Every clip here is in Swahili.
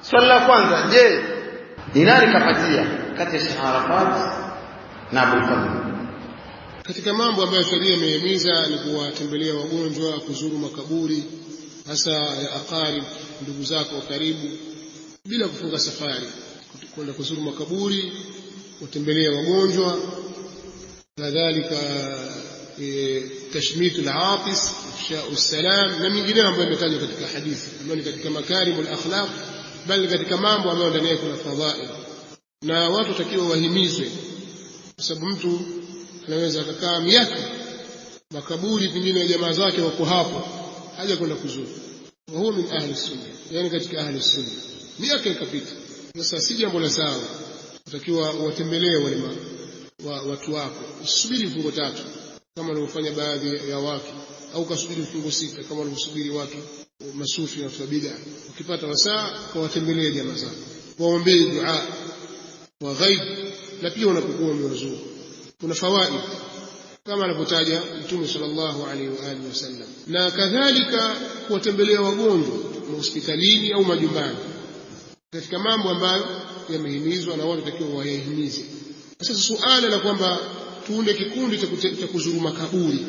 Swali la kwanza, je, ni nani kapatia kati ya Sheikh Arafat na Abdul Fadhl? Katika mambo ambayo sheria imehimiza ni kuwatembelea wagonjwa, kuzuru makaburi hasa ya aqarib, ndugu zako wa karibu, bila kufunga safari, kwenda kuzuru makaburi, kutembelea wagonjwa, kadhalika tashmit al-aatis, ifsha'u salam na mengineyo ambayo imetajwa katika hadithi, ambayo ni katika makarimul akhlaq, bali katika mambo ambayo ndani yake kuna fadhail, na watu watakiwa wahimizwe, kwa sababu mtu anaweza akakaa miaka makaburi pengine ya jamaa zake wako hapo, haja kwenda kuzuru, na huo min ahli sunna, yani katika ahli sunna, miaka ikapita. Sasa si jambo la sawa, utakiwa watembelee wale watu wako, usubiri mfungo 3 kama wanavyofanya baadhi ya watu, au kasubiri mfungo 6 kama wanavyosubiri watu masufi na bid'a. Ukipata wasaa kawatembelee jamaa zako, waombee dua wa ghaib, na pia unapokuwa umezuru kuna fawaid kama anavyotaja Mtume sallallahu alaihi wa alihi wasallam, na kadhalika kuwatembelea wagonjwa hospitalini au majumbani, katika mambo ambayo yamehimizwa na watu takiwa wayahimize. Sasa suala la kwamba tuunde kikundi cha kuzuru makaburi,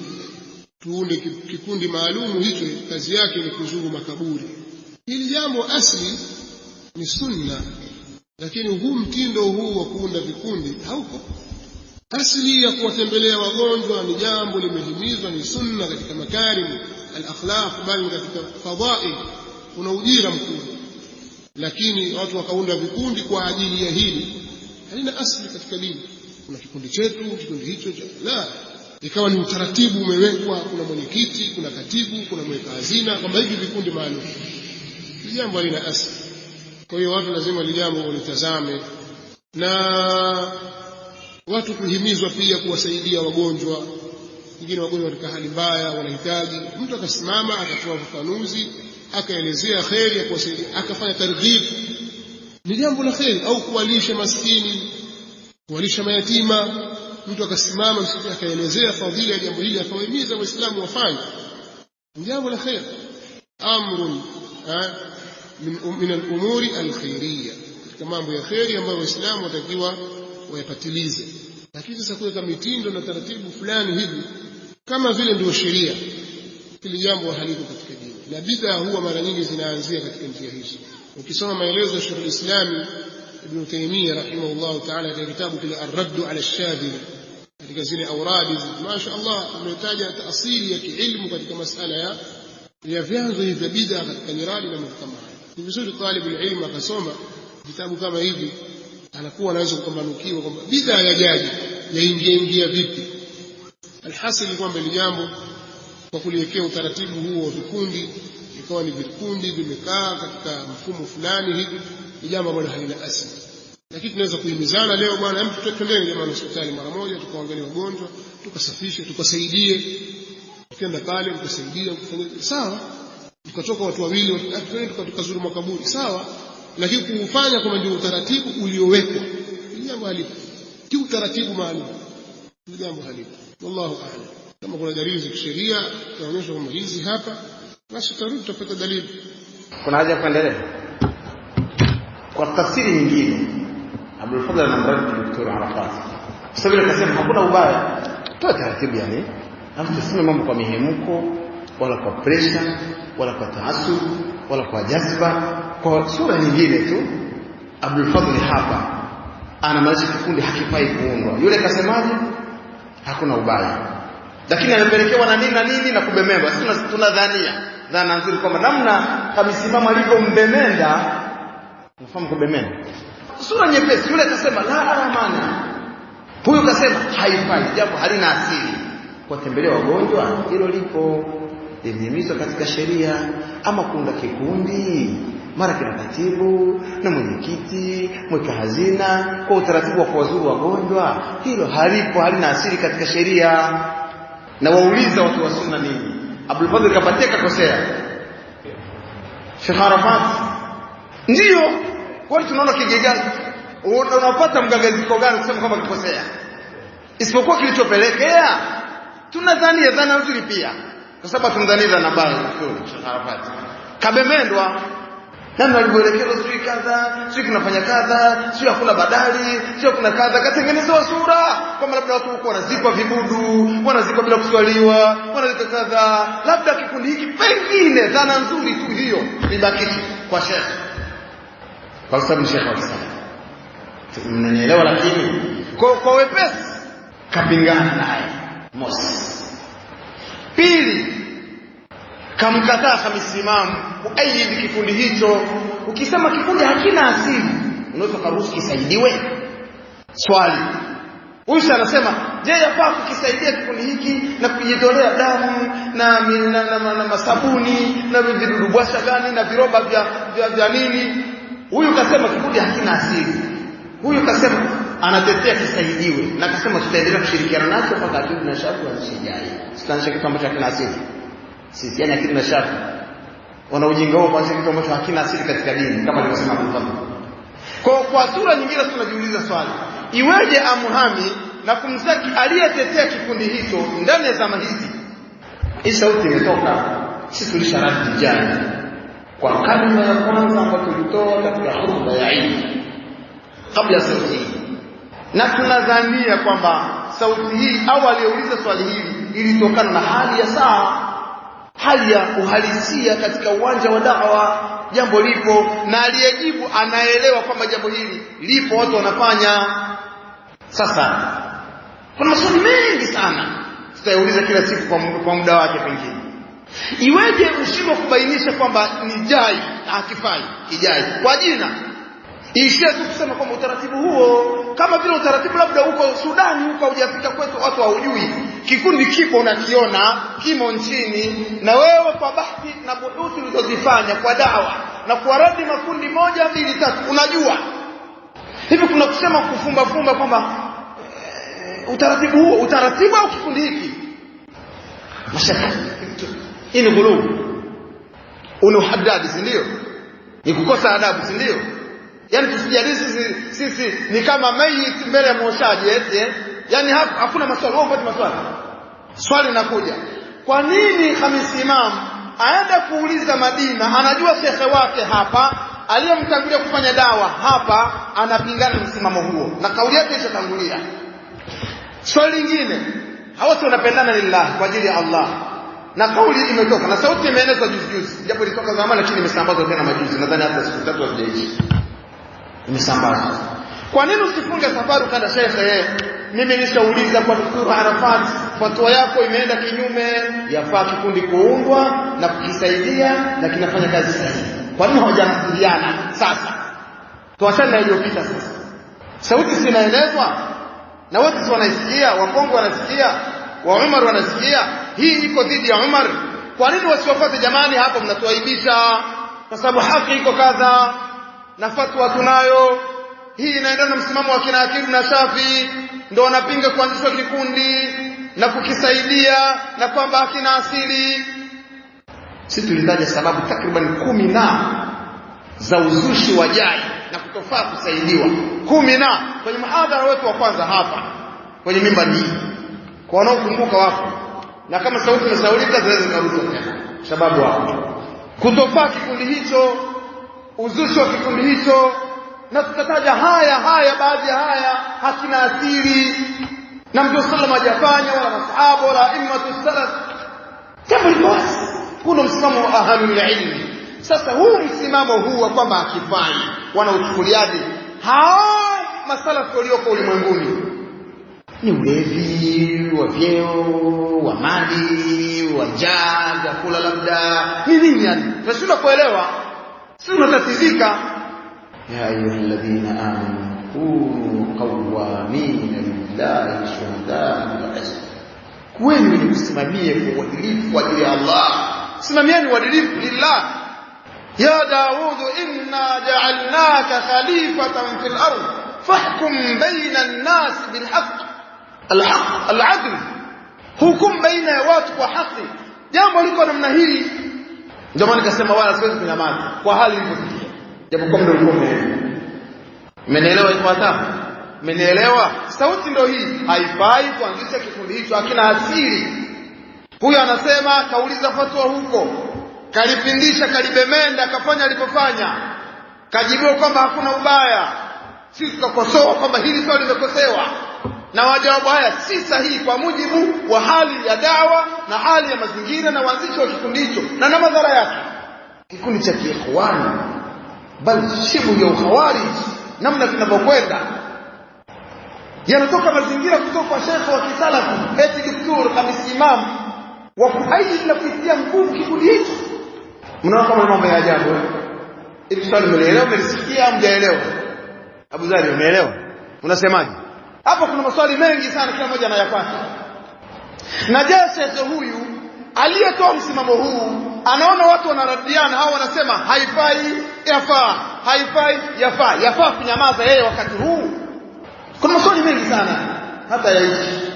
tuunde kikundi maalumu hicho kazi yake ni kuzuru makaburi, hili jambo asli ni sunna, lakini huu mtindo huu wa kuunda vikundi hauko. Asli ya kuwatembelea wagonjwa ni jambo limehimizwa, ni sunna katika makarim al-akhlaq, bali katika fadhail kuna ujira mkubwa, lakini watu wakaunda vikundi kwa ajili ya hili, halina asli katika dini. Kuna kikundi chetu, kikundi hicho la, ikawa ni utaratibu umewekwa, kuna mwenyekiti, kuna katibu, kuna mweka hazina, kwamba hivi vikundi maalum. Hili jambo halina asli. Kwa hiyo watu lazima hili jambo walitazame, na watu kuhimizwa pia kuwasaidia wagonjwa. Wengine wagonjwa katika hali mbaya wanahitaji, mtu akasimama akatoa ufafanuzi, akaelezea kheri ya kuwasaidia, akafanya targhib, ni jambo la kheri. Au kuwalisha maskini, kuwalisha mayatima, mtu akasimama msikiti akaelezea fadhila ya jambo hili, akawahimiza waislamu wafanye, ni jambo la kheri. Amrun min al-umuri al-khairiyya, katika mambo ya kheri ambayo waislamu watakiwa wayapatilize. Lakini sasa kuweka mitindo na taratibu fulani hivi kama vile ndio sheria, hili jambo haliko katika dini, na bid'a huwa mara nyingi zinaanzia katika njia hizo. Ukisoma maelezo ya Sheikh al-Islam Ibn Taymiyyah rahimahullah ta'ala katika kitabu kile Ar-Radd 'ala ash-Shadhili, katika zile awradi, mashaallah ametaja taasili ya kiilmu katika masala ya vyanzo hivi vya bid'a katika nyiradi na mambo kama haya. Ni vizuri talib al-ilm akasoma vitabu kama hivi, anakuwa anaweza kupambanukiwa kwamba bid'a yajaje, yaingia vipi. Alhasil ni kwamba ni jambo kwa kuliwekea utaratibu huo wa vikundi, ikawa ni vikundi vimekaa katika mfumo fulani hivi, ni jambo ambalo halina asili. Lakini tunaweza kuhimizana leo, bwana, hebu twendeni jamani hospitali mara moja, tukaangalia wagonjwa, tukasafishe, tukasaidie, tukaenda pale tukasaidia, kufanya sawa, tukatoka watu wawili tukazuru makaburi, sawa. Lakini kufanya kama ndio utaratibu uliowekwa, ni jambo halipo. Si utaratibu maalum, ni jambo halipo. Wallahu a'lam. Kama kuna dalili za kisheria tunaonyesha kwamba hizi hapa, basi tutarudi tutapata dalili. Kuna haja kuendelea kwa tafsiri nyingine. Abdul Fadhl anamradi Dr. Arafat, sababu akasema hakuna ubaya, toa taratibu, yani hapo tuseme mambo kwa mihemko wala kwa pressure wala kwa taasub wala kwa jazba, kwa sura nyingine tu. Abdul Fadhl hapa anamaanisha kikundi hakifai kuundwa. Yule kasemaje? Hakuna ubaya, lakini amepelekewa na nini na kubemendwa. Sisi tunadhania dhana nzuri kwamba namna kamisimama alivyombemenda, unafahamu kubemenda sura nyepesi. Yule kasema la amana, huyu kasema haifai, jambo halina asili. Kuwatembelea wagonjwa hilo lipo, limehimizwa katika sheria. Ama kuunda kikundi, mara kina katibu na mwenyekiti, mweka hazina, kwa utaratibu wa kuwazuru wagonjwa, hilo halipo, halina asili katika sheria. Na wauliza watu wa sunna nini? Abdul Fadhl kapatia kakosea Sheikh Arafat, ndio kwani tunaona kigegani, unapata mgagaziko gani kusema kwamba kakosea? Isipokuwa kilichopelekea tunadhania dhana nzuri pia, kwa sababu tunadhania dhana mbaya. Sheikh Arafat kabemendwa, namna alivyoelekezwa, sio kadha, sio kunafanya kadha, sio hakuna badali, sio kuna kadha, katengenezwa sura kama labda watu huko wanazikwa vibudu, wanazikwa bila kuswaliwa, wanazikwa kadha. Labda kikundi hiki pengine dhana nzuri tu hiyo ibaki kwa shekhi, kwa sababu shekhi wa Kiislamu, mnanielewa? Lakini kwa wepesi kapingana naye. Mosi. Pili, kamkataa Khamis Imam kuaidi kikundi hicho. Ukisema kikundi hakina asili, unaweza kuruhusu kisaidiwe? Swali. Huyu anasema, je, yafaa kukisaidia kikundi hiki na kujitolea damu na masabuni na vidudu bwasha gani na viroba vya nini? Huyu kasema kikundi hakina asili. Huyu kasema anatetea kisaidiwe, na kasema tutaendelea kushirikiana nacho mpaka akili na shafi wasijai. Sitanisha kitu ambacho hakina asili. Sisi yani akili na shafi wana ujinga wao kwa kitu ambacho hakina asili katika dini, kama alivyosema Abu Fadhl. Kwa sura nyingine tunajiuliza swali, iweje amuhami na kumsaki aliyetetea kikundi hicho ndani ya zama hizi? Hii sauti imetoka, sisi tulisharadi jana kwa kalima ya kwanza ambayo tulitoa katika hutuba ya Eid kabla ya sauti hii, na tunadhania kwamba sauti hii au aliyeuliza swali hili ilitokana na hali ya saa, hali ya uhalisia katika uwanja wa da'wa. Jambo lipo na aliyejibu anaelewa kwamba jambo hili lipo, watu wanafanya. Sasa kuna maswali mengi sana tutayauliza kila siku kwa muda wake. Pengine iweje ushindwe kubainisha kwamba ni jai hakifai kijai kwa jina, ishia tu kusema kwamba utaratibu huo, kama vile utaratibu labda huko Sudani huko hujafika kwetu, watu haujui. Kikundi kipo unakiona kimo nchini, na wewe kwa bahthi na buhuthi ulizozifanya kwa dawa na kwa radi makundi 1, 2, 3 unajua. Hivi kuna kusema kufumba kwamba utaratibu huo, utaratibu au kikundi hiki, mashaka ini gulubu unuhaddadi, si ndio? Ni kukosa adabu, si ndio? Yani tusijali sisi ni kama mayit mbele ya mwoshaji yani hakuna maswali. Wao pata maswali. Swali linakuja, kwa nini Khamis Imam aenda kuuliza Madina, anajua shekhe wake hapa aliyemtangulia kufanya dawa hapa anapingana msimamo huo na kauli yake ishatangulia? Swali lingine, hawa wanapendana lillah, kwa ajili ya Allah, na kauli imetoka na sauti imeenezwa juzi, japo ilitoka zamani lakini imesambazwa tena majuzi, nadhani hata siku 3 hazijaishi imesambazwa. Kwa nini usifunge safari kana shekhe? Mimi nishauliza kwa Dr. Arafat, fatwa yako imeenda kinyume, yafaa kikundi kuundwa na kukisaidia na kinafanya kazi sahihi. Kwa nini hawajamsiliana? Sasa tuachane na iliyopita. Sasa sauti zinaelezwa na wote wanaisikia, Wakongo wanasikia, wa Umar wanasikia, hii iko dhidi ya Umar. Kwa nini wasiwafuate? Jamani, hapo mnatuaibisha, kwa sababu haki iko kadha na fatwa tunayo. Hii inaendana na msimamo wa kina Akili na Shafi, ndio wanapinga kuanzishwa kikundi na kukisaidia na kwamba hakina asili. Sisi tulitaja sababu takriban 10 na za uzushi wa jai na kutofaa kusaidiwa, 10 na kwenye muhadhara wetu wa kwanza hapa kwenye mimba hii, kwa wanaokumbuka wapo, na kama sauti imesaulika zinaweza kurudia tena. Sababu hapo kutofaa kikundi hicho, uzushi wa kikundi hicho, na tukataja haya baadhi ya haya hakina asili, na Mtume sallallahu alayhi wasallam hajafanya wala masahaba wala immatu salaf. Jambo liko kuna msimamo wa ahlul ilmi. Sasa huu msimamo huu wa kwamba hakifai wanauchukuliaje hao masalafu walioko ulimwenguni? Ni ulevi wa vyeo, wa mali, wa njaa, vyakula, labda ni nini? Yani tunashindwa kuelewa, sisi tunatatizika. Ya ayyuhalladhina amanu kunu qawwamina lillahi shuhada bil qist, kuweni ni kusimamia kwa uadilifu kwa ajili ya Allah. Simamieni uadilifu lillah. Ya Daud, inna ja'alnaka khalifatan fil ardh fahkum baina an-nas bil haqq, al-haqq al-'adl, hukum baina ya watu kwa haki. Jambo liko namna hii, ndio maana nikasema wala siwezi kunyamaza kwa hali ilivyofikia, japo kwa muda ulikuwa mmenielewa. Ifuatayo mmenielewa, sauti ndio hii. Haifai kuanzisha kikundi hicho, hakina asili. Huyu anasema kauliza fatwa huko, kalipindisha, kalibemenda, kafanya alipofanya, kajibiwa kwamba hakuna ubaya. Sisi tukakosoa kwamba hili swali limekosewa na wajawabu haya si sahihi kwa mujibu wa hali ya dawa na hali ya mazingira na waanzishi wa kikundi hicho na madhara yake. Kikundi cha Ikhwani bali shibu ya ukhawarij namna kinavyokwenda yanatoka mazingira kutoka kwa shekhe wa kisalafu eti Dr. Khamis Imam wa kuaidi na kuitia nguvu kikundi hicho. Mnaona kama mambo ya ajabu. Ili swali mlielewa, mlisikia, mjaelewa? Abu Zari, umeelewa? Unasemaje? Hapa kuna maswali mengi sana, kila mmoja anayapata. Na je, shekhe huyu aliyetoa msimamo huu anaona watu wanaradiana, hao wanasema haifai yafaa, haifai yafaa, yafaa kunyamaza yeye wakati huu? Kuna maswali mengi sana hata yaishi.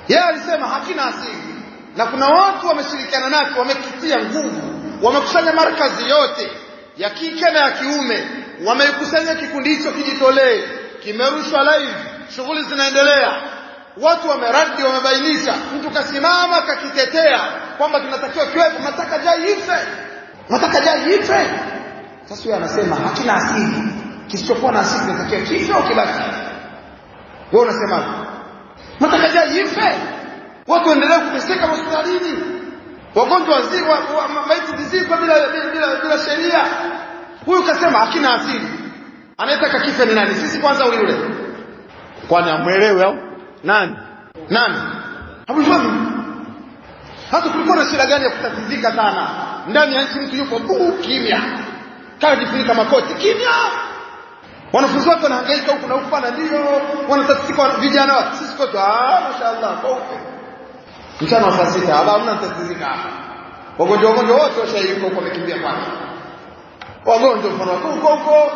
Yeye alisema hakina asili, na kuna watu wameshirikiana nake, wamekitia nguvu, wamekusanya markazi yote ya kike na ya kiume, wamekusanya kikundi hicho kijitolee, kimerushwa live, shughuli zinaendelea, watu wameradi, wamebainisha, mtu kasimama kakitetea kwamba tunatakiwa kiwepo, nataka jai ife, nataka jai ife. Sasa yeye anasema hakina asili, kisichokuwa na asili kinatakiwa kife au kibaki. Wewe unasema nataka jai ife, watu waendelee kuteseka hospitalini, wagonjwa wazima, maiti zizikwa bila sheria. Huyu kasema hakina asili, anataka kife ni nani? Sisi kwanza au yule? Kwani amuelewe au nani? Hamufahamu? Hata kulikuwa na shida gani ya kutatizika sana ndani ya nchi? Mtu yupo kimya, kajifunika makoti kimya, wanafunzi wake wanahangaika huku na huku, na ndio wanatatizika vijana wao. Sisi kwetu mashaallah kwa huko mchana wa saa 6 hamna tatizika. Wagonjwa wote washaiko huko, wamekimbia kwake. Wagonjwa mfano huko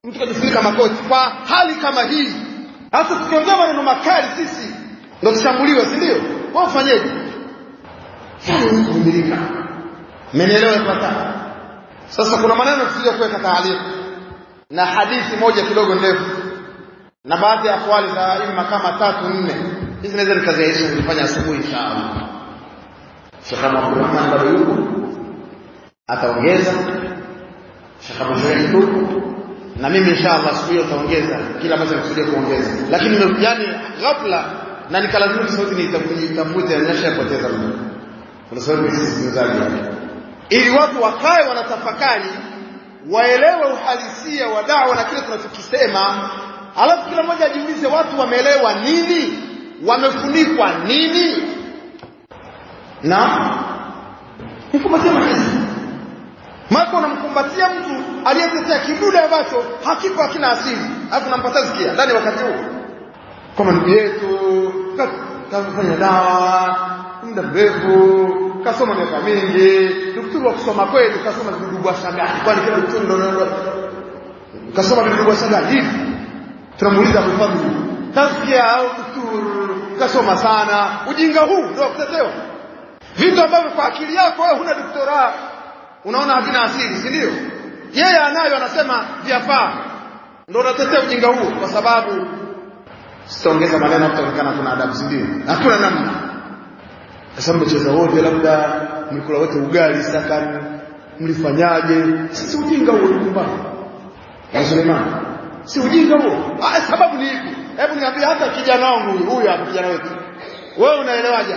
mtu kajifunika makoti. Kwa hali kama hii, hata tukiongea maneno makali sisi ndio tushambuliwa, si ndio? Wao fanyeje? Kuhumilika. Mmenielewa kwa? Sasa kuna maneno tusije kuweka taalifu na hadithi moja kidogo ndefu na baadhi ya akwali za imma kama 3-4. Hizi naweza nikaziaisha kufanya asubuhi inshallah. Sheikh Abdurrahman bado yuko, ataongeza. Sheikh Abdurrahman yuko na mimi inshallah asubuhi utaongeza kila ambacho nakusudia kuongeza. Lakini yani ghafla na nikalazimika sauti nitafute nyasha kupoteza muda. Kuna sababu sisi mzaji ili watu wakae wanatafakari, waelewe uhalisia wa da'wa na kile tunachokisema, alafu kila mmoja ajiulize watu wameelewa nini, wamefunikwa nini. Na nikumbatia hizi mako unamkumbatia mtu aliyetetea kidude ambacho hakina asili, alafu unampata zikia ndani wakati huo kama ndugu yetu kafanya dawa muda mrefu, kasoma miaka mingi, daktari wa kusoma kweli, kasoma vidudu shagani. Kwani kila daktari ndio kasoma vidudu shagani hivi? Tunamuuliza kwa mfano, tasikia au daktari kasoma sana, ujinga huu ndio kutetewa vitu ambavyo kwa akili yako wewe huna doktora unaona havina asili, si ndio? Yeye anayo, anasema vyafaa, ndio unatetea ujinga huo. Kwa sababu sitaongeza maneno kutokana kuna adabu, si ndio? Hakuna namna. Sasa mcheza wote labda mlikula wote ugali sakani, mlifanyaje? Si ujinga huo nyumbani. Suleiman, si ujinga huo. Sababu ni ipi? Hebu niambie, hata kijana wangu huyu hapa, kijana wetu, wewe unaelewaje?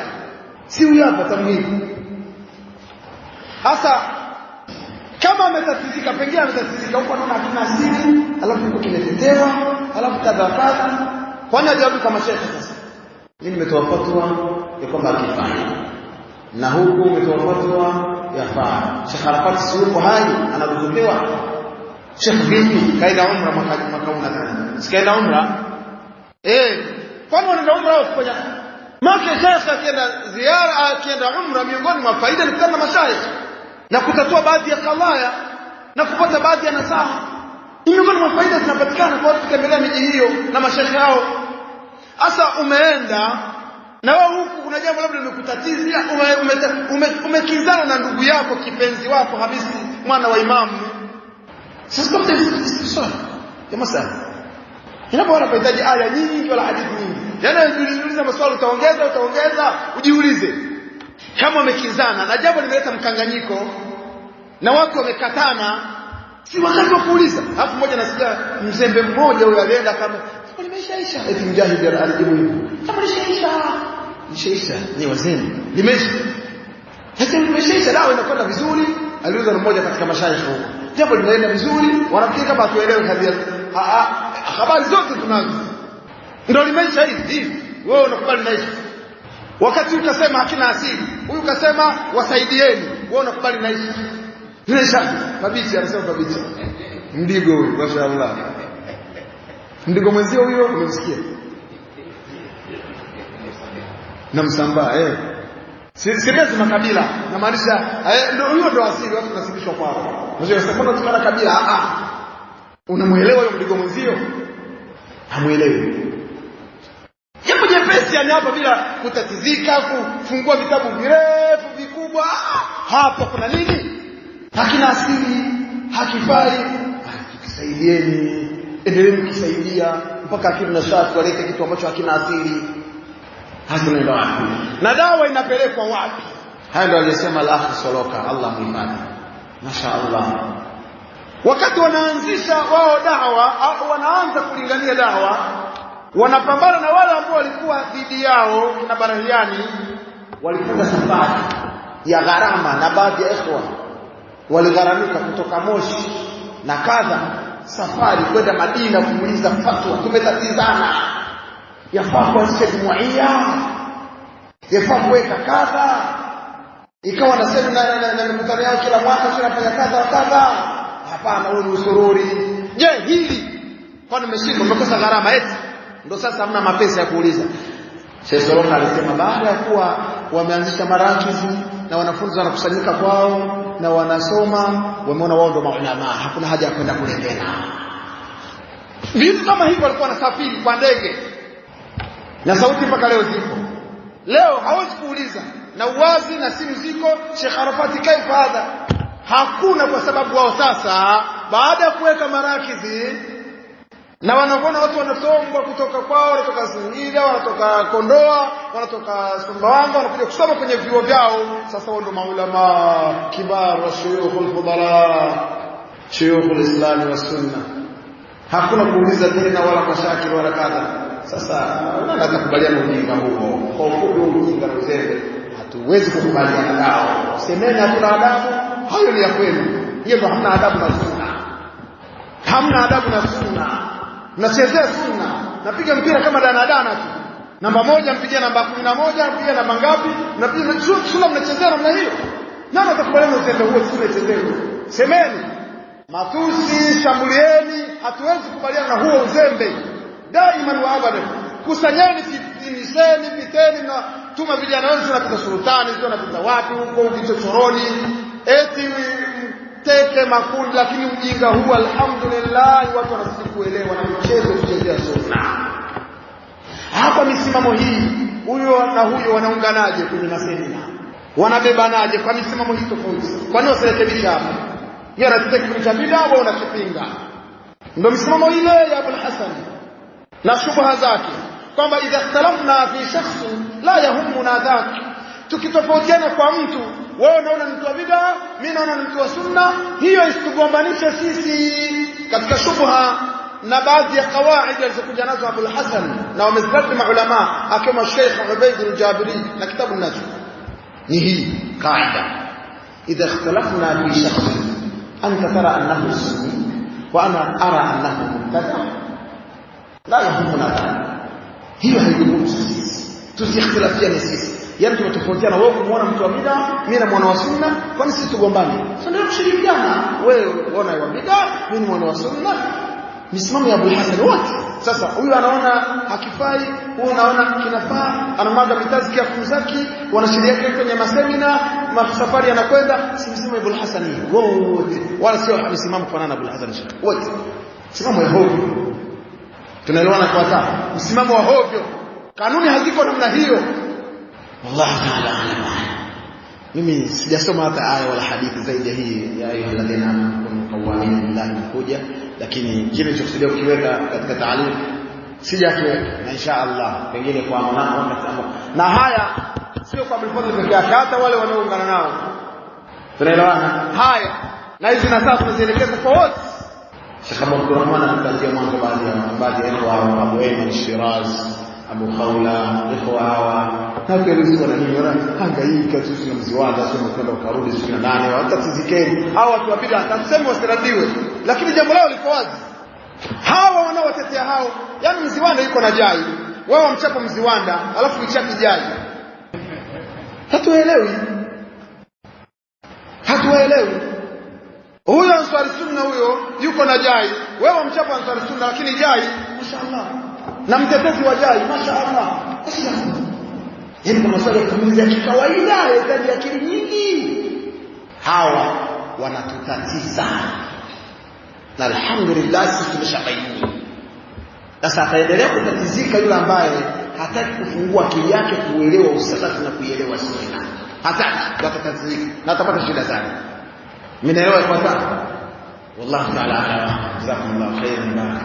Si huyu hapa tamhihi. Sasa kama ametatizika, pengine ametatizika huko anaona hakuna asili, alafu huko kimetetewa, alafu kadha. Kwani ajabu kama shekhe sasa? Mimi nimetoa fatwa ya kwamba akifanya na huku umetoa fatwa yafaa. Sheikh Arafat siuko hai, anaruhusiwa. Sheikh vipi? Kaenda umra mwaka una. Sikaenda umra? Kwani wanaenda umra au kufanya? Maki Sheikh akienda ziara, akienda umra, miongoni mwa faida ni kukutana na mashaikh na kutatua baadhi ya kalaya na kupata baadhi ya nasaha. Miongoni mwa faida zinapatikana kwa watu kutembelea miji hiyo na mashaikh hao. Asa umeenda na wewe huku kuna jambo labda limekutatizia, umekinzana na ndugu yako kipenzi wako Hamisi mwana wa imamu. Sasa kama istisara ya masala inapo wanahitaji aya nyingi wala hadithi nyingi, yani unajiuliza maswali, utaongeza ujiulize kama wamekinzana na jambo limeleta mkanganyiko na watu wamekatana, si wakati wa kuuliza. Alafu mmoja nasikia mzembe mmoja huyo alienda kama limeishaisha, eti Mujahid alijibu hivyo, kama lishaisha ni wazeni limeisha. Sasa limeshaisha, dawa inakwenda vizuri. Aliuliza mmoja katika mashaikh huko, jambo linaenda vizuri, wanafikiri kama tuelewe kadhia, habari zote tunazo, ndio limeisha hivi. Wewe unakubali limeisha, wakati ukasema hakina asili, huyu kasema wasaidieni, wewe unakubali limeisha. Limeisha kabisa, anasema kabisa. Mdigo huyu, mashaallah. Mdigo mwenzio huyo umemsikia? Na Msambaa si lazima kabila, na maanisha ndio huyo ndio asili, watu tunasibishwa kwao. Unajua sasa tukana kabila, unamuelewa huyo mdigo mwenzio? Hamuelewi. Jambo jepesi yani hapa bila kutatizika, kufungua vitabu virefu vikubwa. Hapa kuna nini? Hakina asili, hakifai. Tukisaidieni, endeleeni kusaidia mpaka akili na shafi walete kitu ambacho hakina asili. Hasa ndio wapi? Na dawa inapelekwa wapi? Haya ndio alisema al-akhi Soloka, Allah muhifadhi. Mashaallah. Wakati wanaanzisha wao dawa, wanaanza kulingania dawa, wanapambana na wale ambao walikuwa dhidi yao na Barahiani, walifunga safari ya gharama, na baadhi ya ikhwa waligharamika kutoka Moshi na kadha safari kwenda Madina kumuuliza fatwa. Tumetatizana, yafaa kuanzisha jumuiya, yafaa kuweka kadha. Ikawa nasema na mikutano yao kila mwaka tunafanya kadha. Hapana, huo ni usururi. Je, hili kwani mmeshika mmekosa gharama eti ndio sasa hamna mapesa ya kuuliza? Sheikh Soloka alisema baada ya kuwa wameanzisha marakizi na wanafunzi wanakusanyika kwao na wanasoma, wameona wao ndio maulama, hakuna haja ya kwenda kule tena. Vitu kama hivyo walikuwa wanasafiri kwa ndege na sauti mpaka leo zipo. Leo hawezi kuuliza na uwazi na simu ziko, Sheikh Arafati kaifa hadha, hakuna, kwa sababu wao sasa baada ya kuweka marakizi na wanaona watu wanasombwa kutoka kwao, wanatoka Singida, wanatoka Kondoa, wanatoka Sumbawanga, wanakuja kusoma kwenye vyuo vyao. Sasa wao ndio maulama kibar wa shuyukhul fudala, shuyukhul islam wa sunna. Hakuna kuuliza tena wala mashakili wala kadha. Sasa nani atakubaliana ujinga huo? Kwa ufupi ujinga na uzembe hatuwezi kukubaliana nao. Semeni hakuna adabu, hayo ni ya kwenu. Hiyo ndio hamna adabu na sunna. Hamna adabu na sunna. Mnachezea sunna, napiga mpira kama danadana tu. Namba 1 mpigia namba 11, mpigia namba ngapi? Mnapiga sunna, mnachezea namna hiyo. Nani atakubaliana uzembe huo? Tusichezee. Semeni matusi, shambulieni, hatuwezi kubaliana na huo uzembe. Daima wa abadan. Kusanyeni, timiseni, piteni na tuma vijana wenu tunapita sultani, tunapita wapi huko ukichochoroni, eti teke makundi. Lakini ujinga huu alhamdulillah watu wanazidi kuelewa, na mchezo kuchezea sunna. Hapa misimamo hii, huyo na huyo wanaunganaje kwenye masemina? Wanabebanaje kwa misimamo hii tofauti? Kwa nini wasirekebisha hapa? Yeye anataka kufanya bid'a, wao wanakipinga. Ndio misimamo ile ya Abu Hasan na shubha zake, kwamba idha ikhtalafna fi shakhs la yahumuna dhak, tukitofautiana kwa mtu, wewe unaona mtu wa bid'a, mimi naona mtu wa sunna, hiyo isitugombanishe sisi katika shubha. Na baadhi ya kawaida zilizokuja nazo Abu Hasan na wamezidi maulama akama Sheikh Ubayd al-Jabiri na kitabu nacho ni hii kaida: idha ikhtalafna fi shakhs anta tara annahu sunni wa ana ara annahu mubtadi' la yahumuna dhak. Hiyo haikuhusu sisi, tusikhtilafiane sisi. Yani tumetofautiana, wewe kumuona mtu wa bid'a, mimi namuona wa sunna, kwani sisi tugombane? Sasa ndio kushirikiana, wewe unaona wa bid'a, mimi namuona wa sunna. Misimamo ya Abu Hasan wote. Sasa huyu anaona hakifai, huyu anaona kinafaa, anamwaga mitazkia kumzaki, wanashirikiana kwenye masemina, masafari yanakwenda. Si msimamo ya Abu Hasan wote, wala sio misimamo kufanana na Abu Hasan wote. Msimamo ya hovyo. Tunaelewana kwa taa. Msimamo wa hovyo. Kanuni haziko namna hiyo. Wallahi ta'ala alam. Mimi sijasoma hata aya wala hadithi zaidi ya hii ya ayyuhalladhina amanu qawamin billahi kuja, lakini kile nilichokusudia kukiweka katika taalimu sijakiweka, na insha Allah pengine kwa maana na haya sio kwa Abdul peke yake, hata wale wanaoungana nao. Tunaelewana? Haya, na hizi nasaha tunazielekeza kwa wote. Sheikh Abdul Rahman anatajia mwanzo baadhi ya wao, Abu Ayman Shiraz, Abu Khawla, ikhwa hawa hakuelezwa na nini, wala hangaika sisi na Mziwanda sio kwenda ukarudi 28 hata tizikeni hao watu wabidi atasema wasiradiwe, lakini jambo lao liko wazi. Hawa wanaotetea hao, yani Mziwanda yuko na Jai, wao wamchapa Mziwanda alafu ichaki Jai. Hatuelewi huyo Ansari Sunna huyo yuko na Jai, wewe wamchapa Ansari Sunna lakini Jai mashaallah na mtetezi wa Jai mashaallah. Yaani kama swali ya kawaida yanahitaji akili nyingi. Hawa wanatutatiza. Na alhamdulillah sisi tumeshafahamu. Sasa ataendelea kutatizika yule ambaye hataki kufungua akili yake kuelewa usalafi na kuielewa sunna. Hataki, atatazika na atapata shida sana. Mnaelewa kwa sasa? Wallahu ta'ala a'lam. Jazakumullahu khairan.